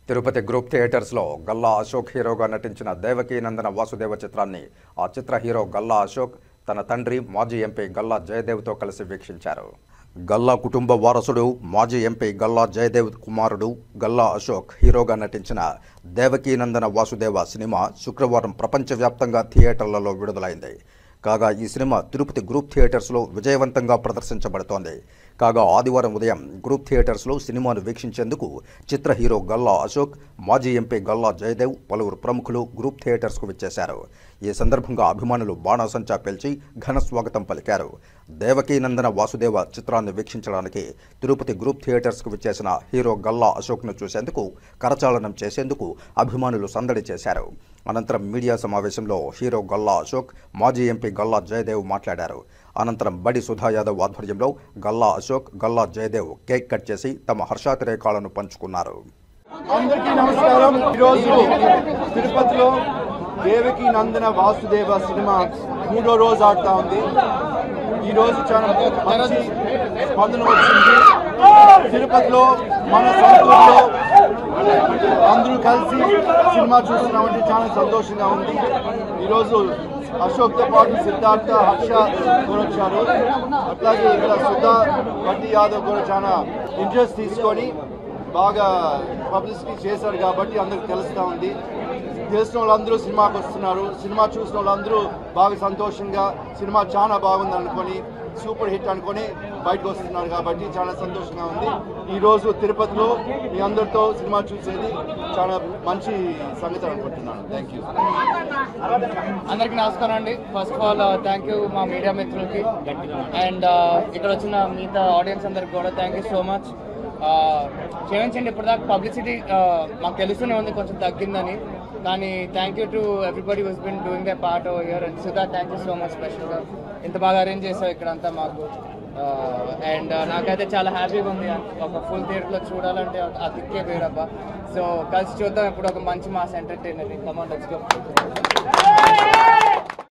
Tirupati group థియేటర్స్లో గల్లా అశోక్ హీరోగా నటించిన దేవకీ నందన వాసుదేవ చిత్రాన్ని ఆ చిత్ర హీరో గల్లా అశోక్ తన తండ్రి మాజీ ఎంపీ గల్లా జయదేవ్తో కలిసి వీక్షించారు. గల్లా కుటుంబ వారసుడు మాజీ ఎంపీ గల్లా జయదేవ్ కుమారుడు గల్లా అశోక్ హీరోగా నటించిన దేవకీ నందన వాసుదేవ సినిమా శుక్రవారం ప్రపంచవ్యాప్తంగా థియేటర్లలో విడుదలైంది. కాగా ఈ సినిమా తిరుపతి గ్రూప్ థియేటర్స్లో విజయవంతంగా ప్రదర్శించబడుతోంది. కాగా ఆదివారం ఉదయం గ్రూప్ థియేటర్స్లో సినిమాను వీక్షించేందుకు చిత్ర హీరో గల్లా అశోక్, మాజీ ఎంపీ గల్లా జయదేవ్, పలువురు ప్రముఖులు గ్రూప్ థియేటర్స్కు విచ్చేశారు. ఈ సందర్భంగా అభిమానులు బాణాసంచా పేల్చి ఘన స్వాగతం పలికారు. దేవకీ నందన వాసుదేవ చిత్రాన్ని వీక్షించడానికి తిరుపతి గ్రూప్ థియేటర్స్కు విచ్చేసిన హీరో గల్లా అశోక్ను చూసేందుకు, కరచాలనం చేసేందుకు అభిమానులు సందడి చేశారు. అనంతరం మీడియా సమావేశంలో హీరో గల్లా అశోక్, మాజీ ఎంపీ గల్లా జయదేవ్ మాట్లాడారు. అనంతరం బడి సుధా యాదవ్ ఆధ్వర్యంలో గల్లా అశోక్, గల్లా జయదేవ్ కేక్ కట్ చేసి తమ హర్షాతిరేకాలను పంచుకున్నారు. అందరికీ నమస్కారం. ఈరోజు తిరుపతిలో దేవకీ నందన వాసుదేవ సినిమా 3వ రోజు ఆడుతా ఉంది. ఈరోజు చాలా మంచి స్పందన వచ్చింది. తిరుపతిలో మన సొంతూరులో అందరూ కలిసి సినిమా చూస్తున్నామంటే చాలా సంతోషంగా ఉంది. ఈరోజు అశోక్తో పాటు సిద్ధార్థ, హర్ష కూడా వచ్చారు. అట్లాగే ఇక్కడ సుధా బట్టి యాదవ్ కూడా చాలా ఇంట్రెస్ట్ తీసుకొని బాగా పబ్లిసిటీ చేశారు కాబట్టి అందరికి తెలుస్తూ ఉంది. తెలిసిన వాళ్ళందరూ సినిమాకి వస్తున్నారు. సినిమా చూసిన వాళ్ళందరూ బాగా సంతోషంగా సినిమా చాలా బాగుంది అనుకొని, సూపర్ హిట్ అనుకొని బయటకు వస్తున్నారు కాబట్టి చాలా సంతోషంగా ఉంది. ఈరోజు తిరుపతిలో మీ అందరితో సినిమా చూసేది చాలా మంచి సంగతి అనుకుంటున్నాను. Thank you. అందరికీ నమస్కారం అండి. First of all thank you మా మీడియా మిత్రులకి అండ్ ఇక్కడ వచ్చిన మిగతా ఆడియన్స్ అందరికి కూడా థ్యాంక్ యూ సో మచ్. క్షమించండి, ఇప్పటిదాకా పబ్లిసిటీ మాకు తెలుస్తూనే ఉంది కొంచెం తగ్గిందని, కానీ thank you to everybody who's been doing the part over here. And Sudha thank you so much స్పెషల్గా, ఇంత బాగా అరేంజ్ చేసావు ఇక్కడంతా మాకు. అండ్ నాకైతే చాలా హ్యాపీగా ఉంది. ఒక ఫుల్ థియేటర్లో చూడాలంటే ఆ దిక్కే వేరబ్బా. సో కలిసి చూద్దాం ఇప్పుడు ఒక మంచి mass entertainer. Command let's go.